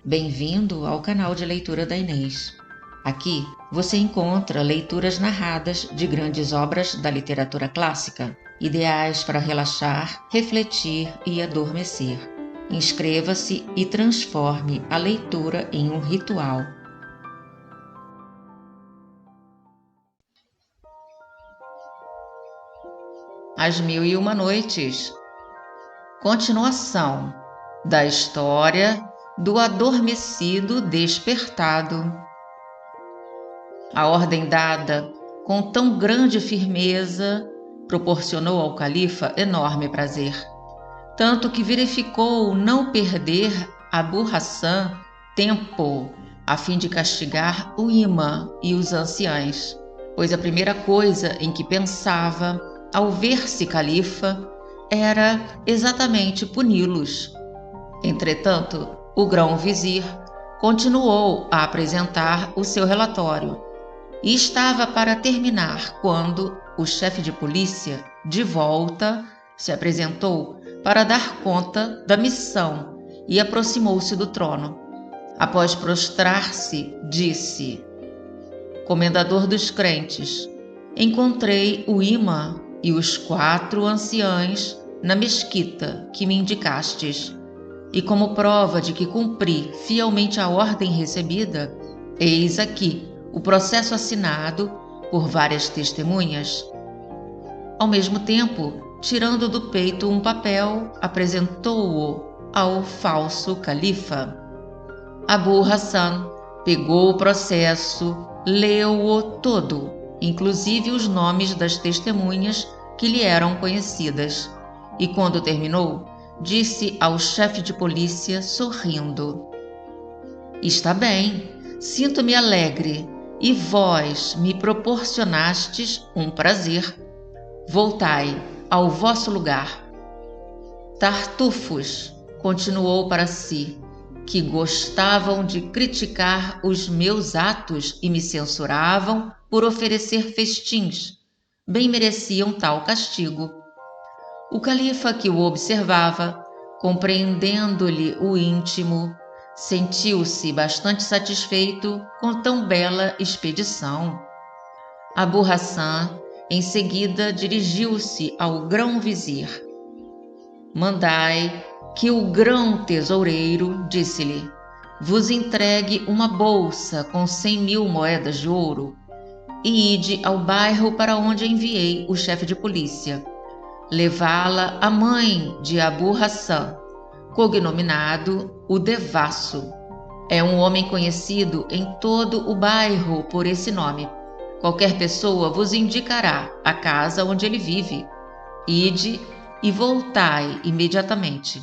Bem-vindo ao canal de leitura da Inês. Aqui você encontra leituras narradas de grandes obras da literatura clássica, ideais para relaxar, refletir e adormecer. Inscreva-se e transforme a leitura em um ritual. As Mil e Uma Noites. Continuação da história do adormecido despertado. A ordem dada com tão grande firmeza proporcionou ao califa enorme prazer, tanto que verificou não perder Abu Hassan tempo a fim de castigar o imã e os anciães, pois a primeira coisa em que pensava ao ver-se califa era exatamente puni-los. Entretanto, o grão-vizir continuou a apresentar o seu relatório e estava para terminar quando o chefe de polícia, de volta, se apresentou para dar conta da missão e aproximou-se do trono. Após prostrar-se, disse: Comendador dos crentes, encontrei o imã e os 4 anciães na mesquita que me indicastes, e como prova de que cumpri fielmente a ordem recebida, eis aqui o processo assinado por várias testemunhas. Ao mesmo tempo, tirando do peito um papel, apresentou-o ao falso califa. Abu Hassan pegou o processo, leu-o todo, inclusive os nomes das testemunhas que lhe eram conhecidas, e quando terminou, disse ao chefe de polícia, sorrindo: Está bem, sinto-me alegre, e vós me proporcionastes um prazer. Voltai ao vosso lugar. Tartufos, continuou para si, que gostavam de criticar os meus atos e me censuravam por oferecer festins, bem mereciam tal castigo. O califa, que o observava, compreendendo-lhe o íntimo, sentiu-se bastante satisfeito com tão bela expedição. Abu Hassan, em seguida, dirigiu-se ao grão-vizir. Mandai que o grão-tesoureiro, disse-lhe, vos entregue uma bolsa com 100.000 moedas de ouro e ide ao bairro para onde enviei o chefe de polícia. Levá-la à mãe de Abu Hassan, cognominado o Devasso. É um homem conhecido em todo o bairro por esse nome. Qualquer pessoa vos indicará a casa onde ele vive. Ide e voltai imediatamente.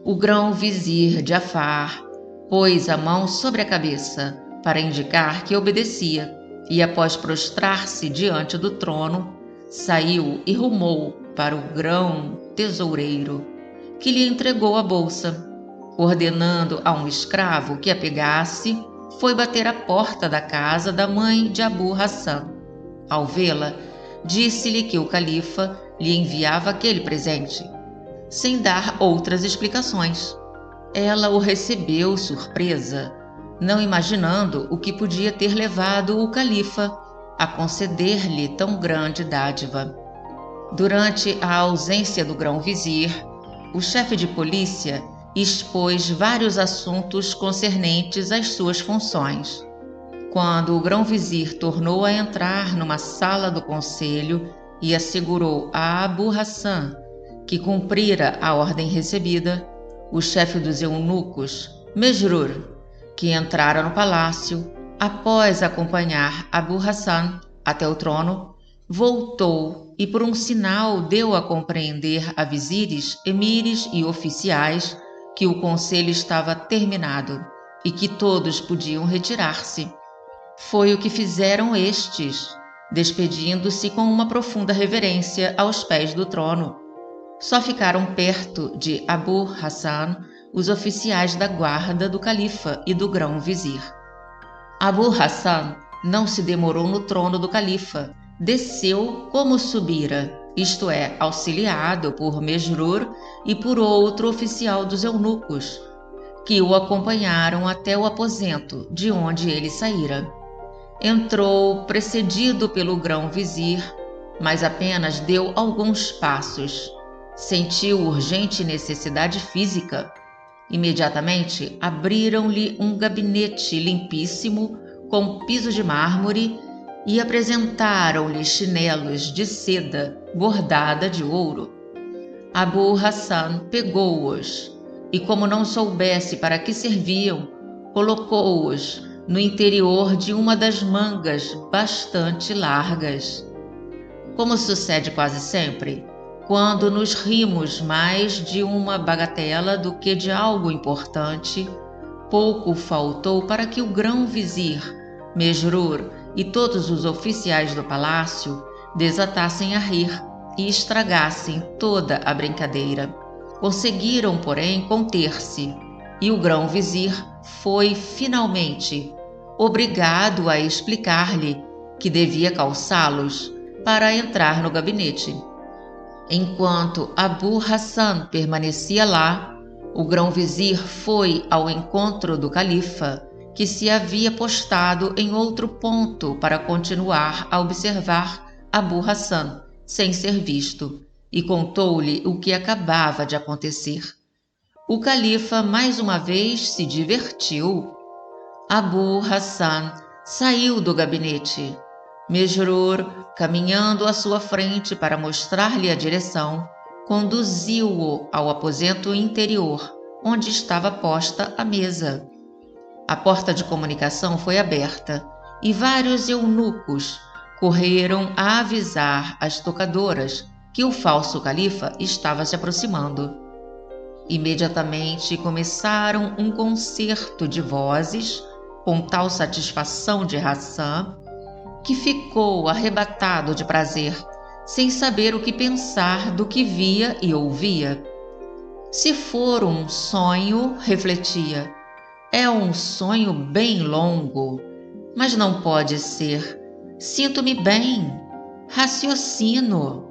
O grão-vizir Jafar pôs a mão sobre a cabeça para indicar que obedecia e, após prostrar-se diante do trono, saiu e rumou para o grão-tesoureiro, que lhe entregou a bolsa. Ordenando a um escravo que a pegasse, foi bater à porta da casa da mãe de Abu Hassan. Ao vê-la, disse-lhe que o califa lhe enviava aquele presente, sem dar outras explicações. Ela o recebeu surpresa, não imaginando o que podia ter levado o califa a conceder-lhe tão grande dádiva. Durante a ausência do grão-vizir, o chefe de polícia expôs vários assuntos concernentes às suas funções. Quando o grão-vizir tornou a entrar numa sala do conselho e assegurou a Abu Hassan que cumprira a ordem recebida, o chefe dos eunucos, Mesrur, que entrara no palácio, após acompanhar Abu Hassan até o trono, voltou e por um sinal deu a compreender a vizires, emires e oficiais que o conselho estava terminado e que todos podiam retirar-se. Foi o que fizeram estes, despedindo-se com uma profunda reverência aos pés do trono. Só ficaram perto de Abu Hassan os oficiais da guarda do califa e do grão-vizir. Abu Hassan não se demorou no trono do califa, desceu como subira, isto é, auxiliado por Mesrur e por outro oficial dos eunucos, que o acompanharam até o aposento de onde ele saíra. Entrou precedido pelo grão-vizir, mas apenas deu alguns passos. Sentiu urgente necessidade física. Imediatamente abriram-lhe um gabinete limpíssimo com piso de mármore e apresentaram-lhe chinelos de seda bordada de ouro. Abu Hassan pegou-os e, como não soubesse para que serviam, colocou-os no interior de uma das mangas bastante largas. Como sucede quase sempre, quando nos rimos mais de uma bagatela do que de algo importante, pouco faltou para que o grão-vizir, Mesrur e todos os oficiais do palácio desatassem a rir e estragassem toda a brincadeira. Conseguiram, porém, conter-se, e o grão-vizir foi, finalmente, obrigado a explicar-lhe que devia calçá-los para entrar no gabinete. Enquanto Abu Hassan permanecia lá, o grão-vizir foi ao encontro do califa, que se havia postado em outro ponto para continuar a observar Abu Hassan, sem ser visto, e contou-lhe o que acabava de acontecer. O califa mais uma vez se divertiu. Abu Hassan saiu do gabinete. Mesrur, caminhando à sua frente para mostrar-lhe a direção, conduziu-o ao aposento interior, onde estava posta a mesa. A porta de comunicação foi aberta e vários eunucos correram a avisar as tocadoras que o falso califa estava se aproximando. Imediatamente começaram um concerto de vozes, com tal satisfação de Hassan, que ficou arrebatado de prazer, sem saber o que pensar do que via e ouvia. Se for um sonho, refletia, é um sonho bem longo, mas não pode ser. Sinto-me bem, raciocino,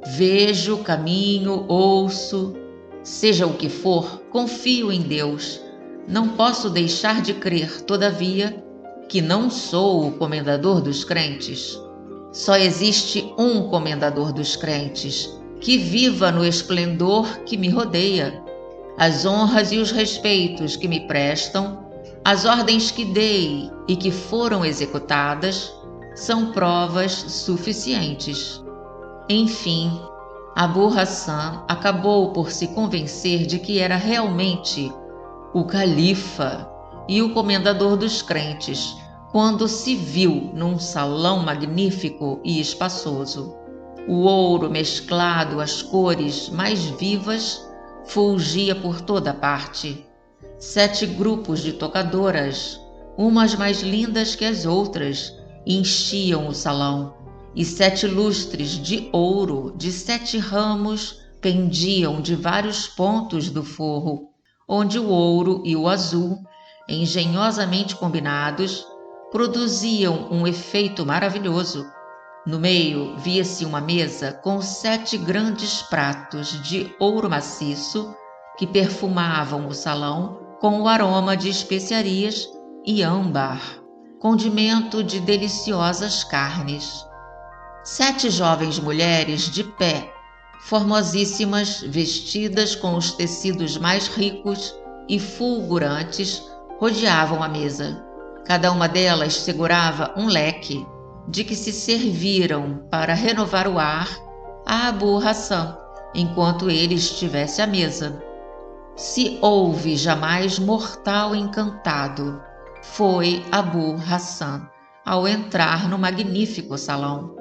vejo, caminho, ouço. Seja o que for, confio em Deus. Não posso deixar de crer, todavia, que não sou o comendador dos crentes. Só existe um comendador dos crentes, que viva no esplendor que me rodeia. As honras e os respeitos que me prestam, as ordens que dei e que foram executadas, são provas suficientes. Enfim, Abu Hassan acabou por se convencer de que era realmente o califa e o comendador dos crentes, quando se viu num salão magnífico e espaçoso. O ouro mesclado às cores mais vivas fulgia por toda parte. 7 grupos de tocadoras, umas mais lindas que as outras, enchiam o salão, e 7 lustres de ouro de 7 ramos pendiam de vários pontos do forro, onde o ouro e o azul, engenhosamente combinados, produziam um efeito maravilhoso. No meio via-se uma mesa com 7 grandes pratos de ouro maciço que perfumavam o salão com o aroma de especiarias e âmbar, condimento de deliciosas carnes. 7 jovens mulheres de pé, formosíssimas, vestidas com os tecidos mais ricos e fulgurantes, rodeavam a mesa. Cada uma delas segurava um leque, de que se serviram para renovar o ar a Abu Hassan, enquanto ele estivesse à mesa. Se houve jamais mortal encantado, foi Abu Hassan, ao entrar no magnífico salão.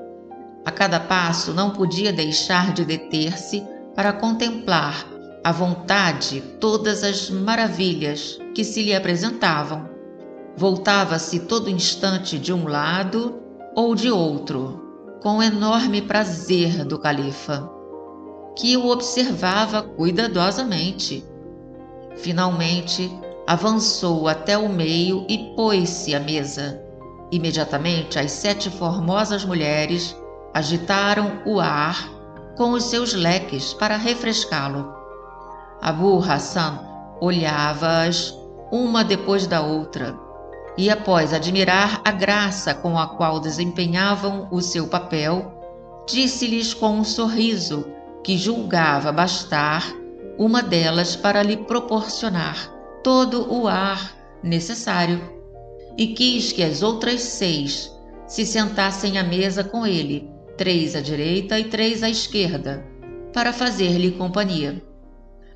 A cada passo não podia deixar de deter-se para contemplar à vontade todas as maravilhas que se lhe apresentavam. Voltava-se todo instante de um lado ou de outro, com o enorme prazer do califa, que o observava cuidadosamente. Finalmente, avançou até o meio e pôs-se à mesa. Imediatamente, as 7 formosas mulheres agitaram o ar com os seus leques para refrescá-lo. Abu Hassan olhava-as uma depois da outra, e após admirar a graça com a qual desempenhavam o seu papel, disse-lhes com um sorriso que julgava bastar uma delas para lhe proporcionar todo o ar necessário, e quis que as outras 6 se sentassem à mesa com ele, 3 à direita e 3 à esquerda, para fazer-lhe companhia.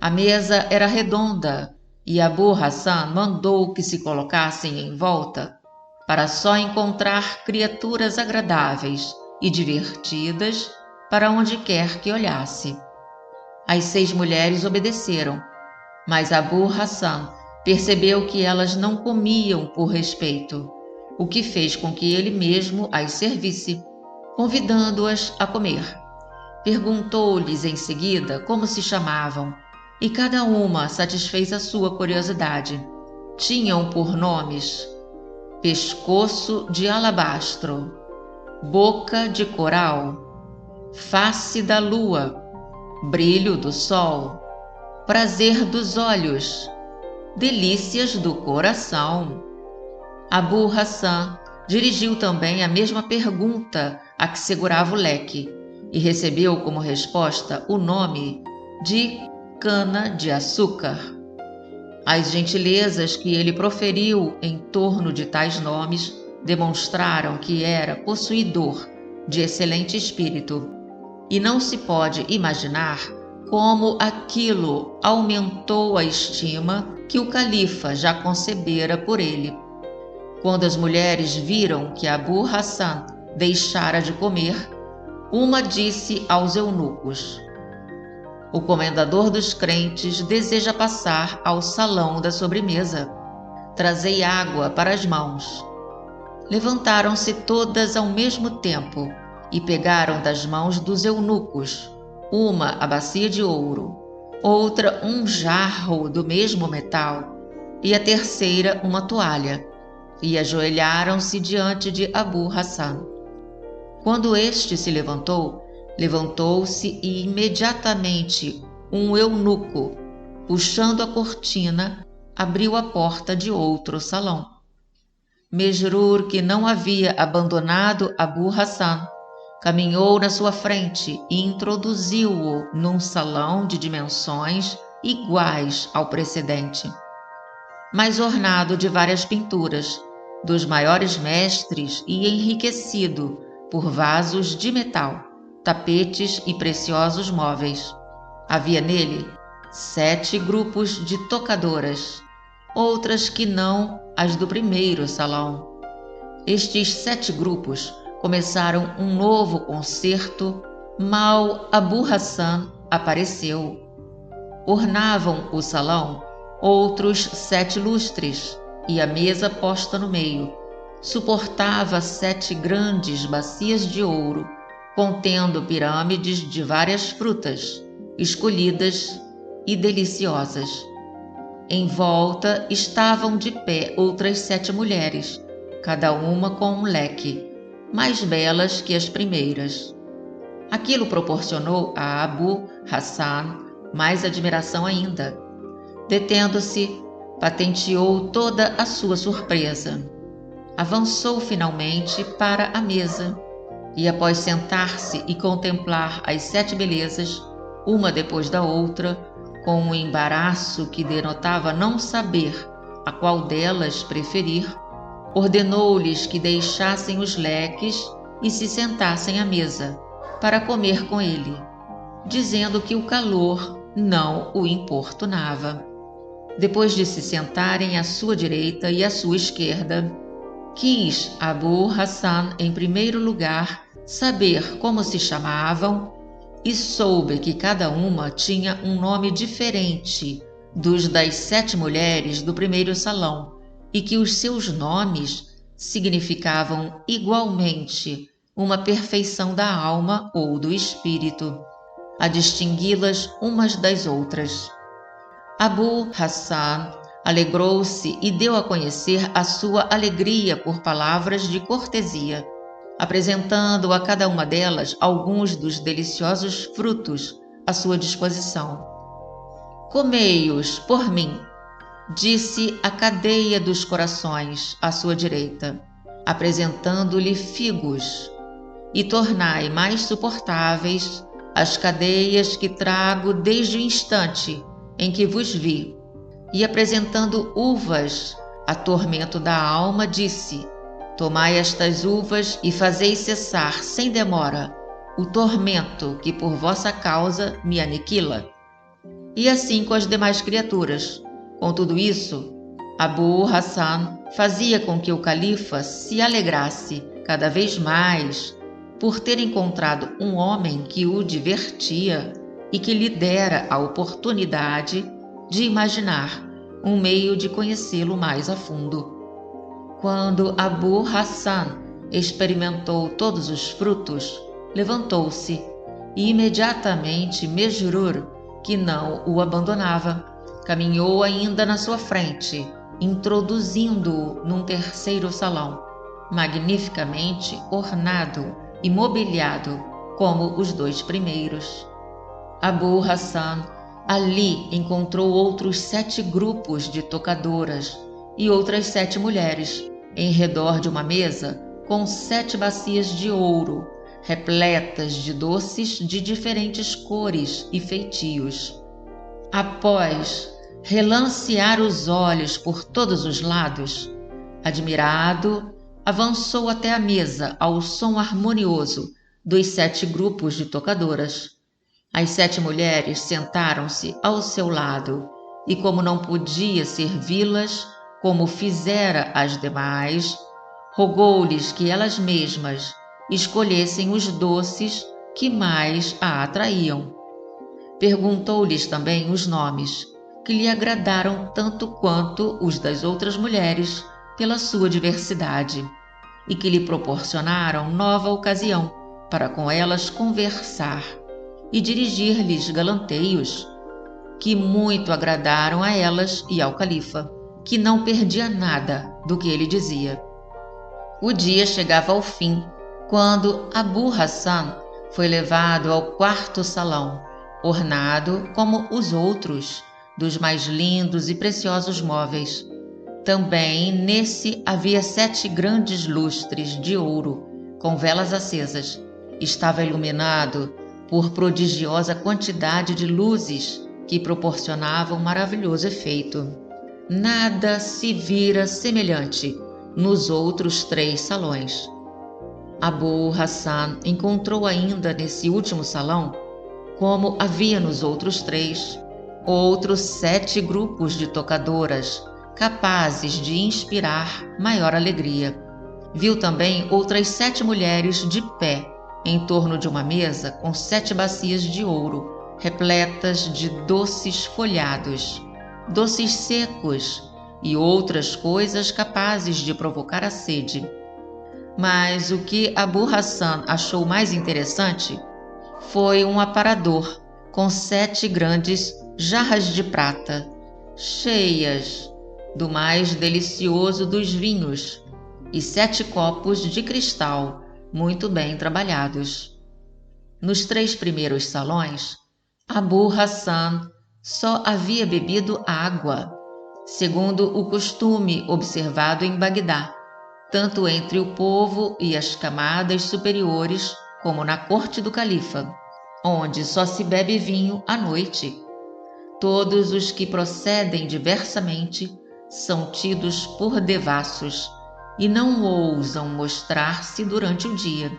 A mesa era redonda, e Abu Hassan mandou que se colocassem em volta, para só encontrar criaturas agradáveis e divertidas para onde quer que olhasse. As 6 mulheres obedeceram, mas Abu Hassan percebeu que elas não comiam por respeito, o que fez com que ele mesmo as servisse, convidando-as a comer. Perguntou-lhes em seguida como se chamavam, e cada uma satisfez a sua curiosidade. Tinham por nomes Pescoço de Alabastro, Boca de Coral, Face da Lua, Brilho do Sol, Prazer dos Olhos, Delícias do Coração. Abu Hassan dirigiu também a mesma pergunta a que segurava o leque e recebeu como resposta o nome de cana-de-açúcar. As gentilezas que ele proferiu em torno de tais nomes demonstraram que era possuidor de excelente espírito, e não se pode imaginar como aquilo aumentou a estima que o califa já concebera por ele. Quando as mulheres viram que Abu Hassan deixara de comer, uma disse aos eunucos: "O comendador dos crentes deseja passar ao salão da sobremesa. Trazei água para as mãos." Levantaram-se todas ao mesmo tempo e pegaram das mãos dos eunucos uma a bacia de ouro, outra um jarro do mesmo metal e a terceira uma toalha, e ajoelharam-se diante de Abu Hassan. Quando este se levantou, levantou-se e imediatamente um eunuco, puxando a cortina, abriu a porta de outro salão. Mesrur, que não havia abandonado Abu Hassan, caminhou na sua frente e introduziu-o num salão de dimensões iguais ao precedente, mas ornado de várias pinturas, dos maiores mestres e enriquecido por vasos de metal, tapetes e preciosos móveis. Havia nele 7 grupos de tocadoras, outras que não as do primeiro salão. Estes 7 grupos começaram um novo concerto mal Abu Hassan apareceu. Ornavam o salão outros 7 lustres, e a mesa posta no meio suportava 7 grandes bacias de ouro, contendo pirâmides de várias frutas, escolhidas e deliciosas. Em volta estavam de pé outras 7 mulheres, cada uma com um leque, mais belas que as primeiras. Aquilo proporcionou a Abu Hassan mais admiração ainda. Detendo-se, patenteou toda a sua surpresa. Avançou finalmente para a mesa e, após sentar-se e contemplar as 7 belezas, uma depois da outra, com um embaraço que denotava não saber a qual delas preferir, ordenou-lhes que deixassem os leques e se sentassem à mesa para comer com ele, dizendo que o calor não o importunava. Depois de se sentarem à sua direita e à sua esquerda, quis Abu Hassan, em primeiro lugar, saber como se chamavam, e soube que cada uma tinha um nome diferente dos das 7 mulheres do primeiro salão, e que os seus nomes significavam igualmente uma perfeição da alma ou do espírito, a distingui-las umas das outras. Abu Hassan alegrou-se e deu a conhecer a sua alegria por palavras de cortesia, apresentando a cada uma delas alguns dos deliciosos frutos à sua disposição. "Comei-os por mim", disse a cadeia dos corações à sua direita, apresentando-lhe figos, e tornai mais suportáveis as cadeias que trago desde o instante em que vos vi. E apresentando uvas a tormento da alma, disse: tomai estas uvas e fazei cessar sem demora o tormento que por vossa causa me aniquila. E assim com as demais criaturas. Com tudo isso, Abu Hassan fazia com que o califa se alegrasse cada vez mais por ter encontrado um homem que o divertia e que lhe dera a oportunidade de imaginar um meio de conhecê-lo mais a fundo. Quando Abu Hassan experimentou todos os frutos, levantou-se e imediatamente Mesrur, que não o abandonava, caminhou ainda na sua frente, introduzindo-o num terceiro salão, magnificamente ornado e mobiliado como os dois primeiros. Abu Hassan ali encontrou outros 7 grupos de tocadoras e outras 7 mulheres, em redor de uma mesa com 7 bacias de ouro, repletas de doces de diferentes cores e feitios. Após relancear os olhos por todos os lados, admirado, avançou até a mesa ao som harmonioso dos 7 grupos de tocadoras. As 7 mulheres sentaram-se ao seu lado, e como não podia servi-las como fizera as demais, rogou-lhes que elas mesmas escolhessem os doces que mais a atraíam. Perguntou-lhes também os nomes, que lhe agradaram tanto quanto os das outras mulheres pela sua diversidade, e que lhe proporcionaram nova ocasião para com elas conversar e dirigir-lhes galanteios, que muito agradaram a elas e ao califa, que não perdia nada do que ele dizia. O dia chegava ao fim, quando Abu Hassan foi levado ao 4º salão, ornado como os outros, dos mais lindos e preciosos móveis. Também nesse havia 7 grandes lustres de ouro, com velas acesas. Estava iluminado por prodigiosa quantidade de luzes que proporcionavam maravilhoso efeito. Nada se vira semelhante nos outros 3 salões. Abu Hassan encontrou ainda nesse último salão, como havia nos outros 3, outros 7 grupos de tocadoras, capazes de inspirar maior alegria. Viu também outras 7 mulheres de pé, em torno de uma mesa com 7 bacias de ouro, repletas de doces folhados, doces secos e outras coisas capazes de provocar a sede. Mas o que Abu Hassan achou mais interessante foi um aparador com 7 grandes jarras de prata, cheias do mais delicioso dos vinhos, e 7 copos de cristal muito bem trabalhados. Nos 3 primeiros salões, Abu Hassan só havia bebido água, segundo o costume observado em Bagdá, tanto entre o povo e as camadas superiores como na corte do califa, onde só se bebe vinho à noite. Todos os que procedem diversamente são tidos por devassos e não ousam mostrar-se durante o dia.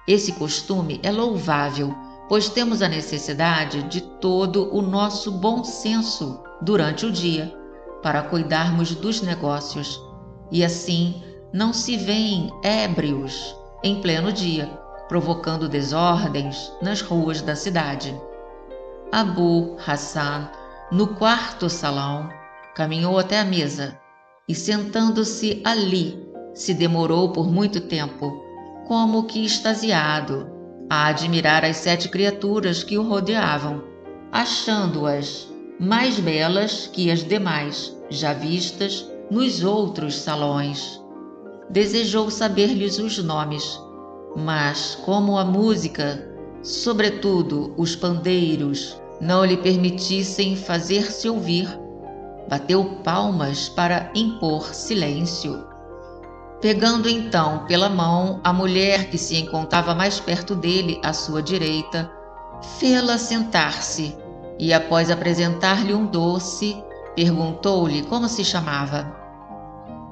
Esse costume é louvável, pois temos a necessidade de todo o nosso bom senso durante o dia para cuidarmos dos negócios, e assim não se veem ébrios em pleno dia, provocando desordens nas ruas da cidade. Abu Hassan, no 4º salão, caminhou até a mesa e, sentando-se ali, se demorou por muito tempo, como que extasiado, a admirar as 7 criaturas que o rodeavam, achando-as mais belas que as demais, já vistas nos outros salões. Desejou saber-lhes os nomes, mas como a música, sobretudo os pandeiros, não lhe permitissem fazer-se ouvir, bateu palmas para impor silêncio. Pegando então pela mão a mulher que se encontrava mais perto dele, à sua direita, fê-la sentar-se e, após apresentar-lhe um doce, perguntou-lhe como se chamava.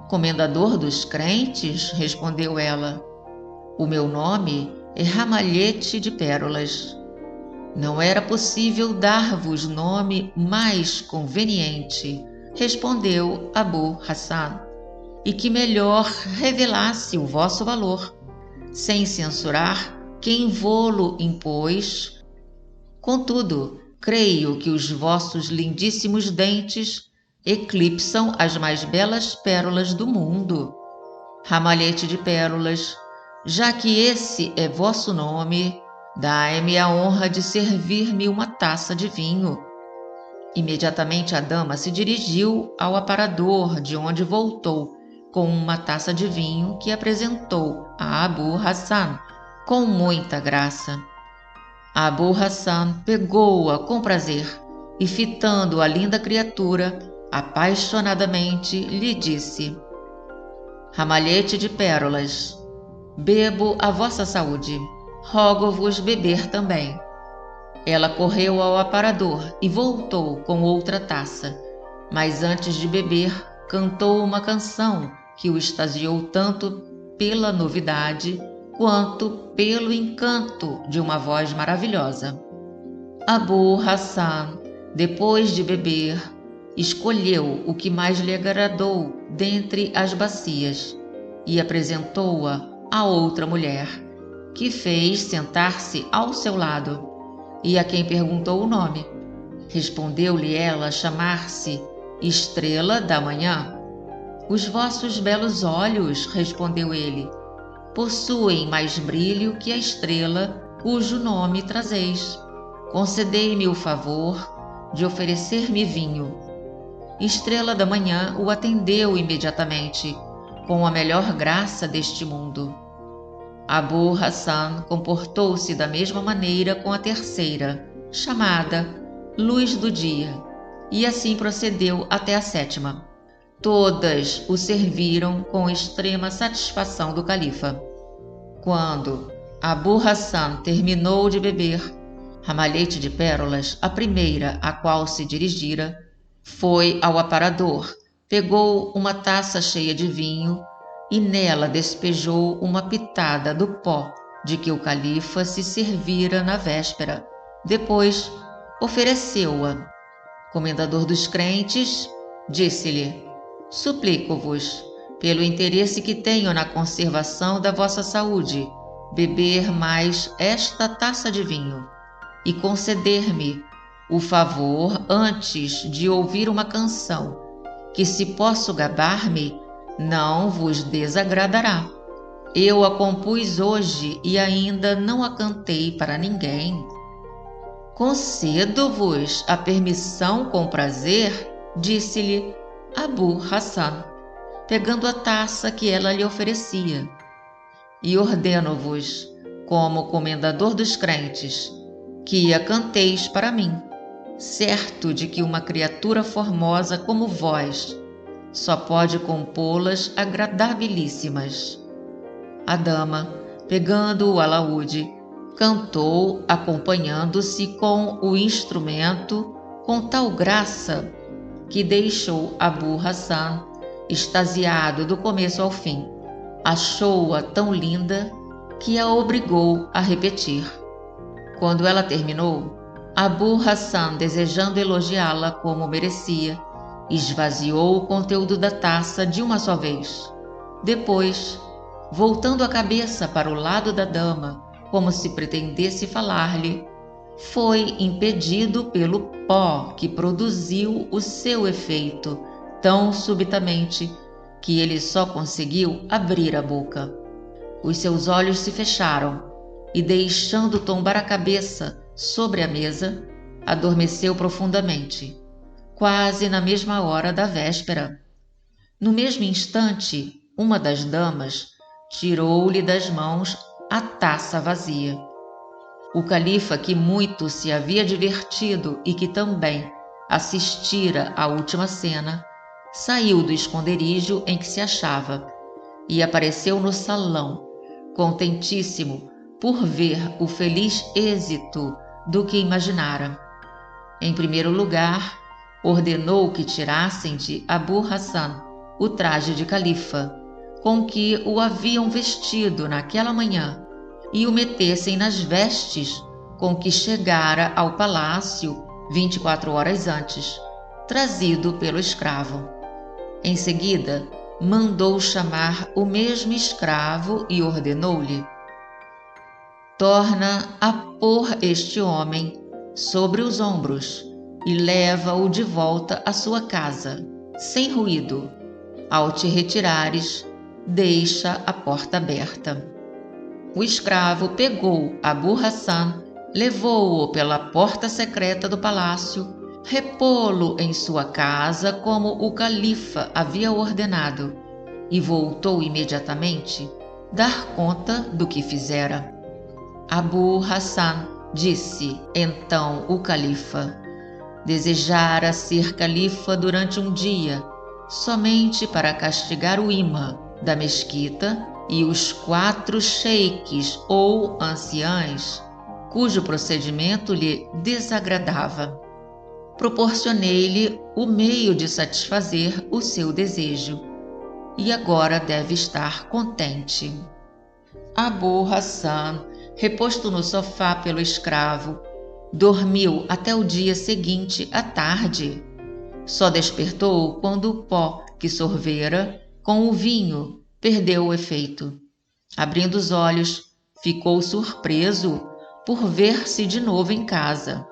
Comendador dos crentes, respondeu ela. O meu nome é Ramalhete de Pérolas. Não era possível dar-vos nome mais conveniente, respondeu Abu Hassan, e que melhor revelasse o vosso valor, sem censurar quem vô-lo impôs. Contudo, creio que os vossos lindíssimos dentes eclipsam as mais belas pérolas do mundo. Ramalhete de Pérolas, já que esse é vosso nome, dai-me a honra de servir-me uma taça de vinho. Imediatamente a dama se dirigiu ao aparador, de onde voltou com uma taça de vinho que apresentou a Abu Hassan com muita graça. Abu Hassan pegou-a com prazer e, fitando a linda criatura, apaixonadamente lhe disse: Ramalhete de Pérolas, bebo a vossa saúde, rogo-vos beber também. Ela correu ao aparador e voltou com outra taça, mas antes de beber, cantou uma canção que o extasiou tanto pela novidade quanto pelo encanto de uma voz maravilhosa. Abu Hassan, depois de beber, escolheu o que mais lhe agradou dentre as bacias e apresentou-a a outra mulher, que fez sentar-se ao seu lado e a quem perguntou o nome. Respondeu-lhe ela chamar-se Estrela da Manhã. Os vossos belos olhos, respondeu ele, possuem mais brilho que a estrela cujo nome trazeis. Concedei-me o favor de oferecer-me vinho. Estrela da Manhã o atendeu imediatamente, com a melhor graça deste mundo. Abu Hassan comportou-se da mesma maneira com a terceira, chamada Luz do Dia, e assim procedeu até a sétima. Todas o serviram com extrema satisfação do califa. Quando Abu Hassan terminou de beber, Ramalhete de Pérolas, a primeira a qual se dirigira, foi ao aparador, pegou uma taça cheia de vinho e nela despejou uma pitada do pó de que o califa se servira na véspera. Depois ofereceu-a. Comendador dos crentes, disse-lhe: suplico-vos, pelo interesse que tenho na conservação da vossa saúde, beber mais esta taça de vinho e conceder-me o favor antes de ouvir uma canção que, se posso gabar-me, não vos desagradará. Eu a compus hoje e ainda não a cantei para ninguém. Concedo-vos a permissão com prazer, disse-lhe Abu Hassan, pegando a taça que ela lhe oferecia, e ordeno-vos, como comendador dos crentes, que a canteis para mim, certo de que uma criatura formosa como vós só pode compô-las agradabilíssimas. A dama, pegando o alaúde, cantou acompanhando-se com o instrumento com tal graça que deixou Abu Hassan extasiado do começo ao fim. Achou-a tão linda que a obrigou a repetir. Quando ela terminou, Abu Hassan, desejando elogiá-la como merecia, esvaziou o conteúdo da taça de uma só vez. Depois, voltando a cabeça para o lado da dama, como se pretendesse falar-lhe, foi impedido pelo pó que produziu o seu efeito tão subitamente que ele só conseguiu abrir a boca. Os seus olhos se fecharam e, deixando tombar a cabeça sobre a mesa, adormeceu profundamente, quase na mesma hora da véspera. No mesmo instante, uma das damas tirou-lhe das mãos a taça vazia. O califa, que muito se havia divertido e que também assistira à última cena, saiu do esconderijo em que se achava e apareceu no salão, contentíssimo por ver o feliz êxito do que imaginara. Em primeiro lugar, ordenou que tirassem de Abu Hassan o traje de califa, com que o haviam vestido naquela manhã, e o metessem nas vestes com que chegara ao palácio 24 horas antes, trazido pelo escravo. Em seguida, mandou chamar o mesmo escravo e ordenou-lhe: torna a pôr este homem sobre os ombros e leva-o de volta à sua casa, sem ruído. Ao te retirares, deixa a porta aberta. O escravo pegou Abu Hassan, levou-o pela porta secreta do palácio, repô-lo em sua casa como o califa havia ordenado, e voltou imediatamente dar conta do que fizera. Abu Hassan disse então o califa: desejara ser califa durante um dia, somente para castigar o imã da mesquita e os 4 šeiques ou anciães, cujo procedimento lhe desagradava. Proporcionei-lhe o meio de satisfazer o seu desejo, e agora deve estar contente. Abu Hassan, reposto no sofá pelo escravo, dormiu até o dia seguinte à tarde. Só despertou quando o pó que sorvera com o vinho perdeu o efeito. Abrindo os olhos, ficou surpreso por ver-se de novo em casa.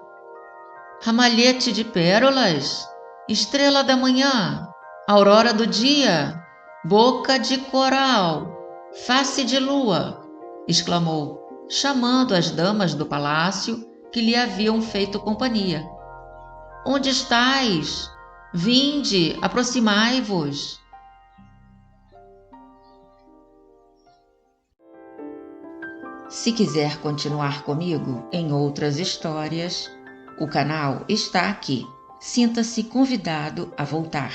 Ramalhete de pérolas, estrela da manhã, aurora do dia, boca de coral, face de lua, exclamou, chamando as damas do palácio que lhe haviam feito companhia. Onde estais? Vinde, aproximai-vos. Se quiser continuar comigo em outras histórias, o canal está aqui. Sinta-se convidado a voltar.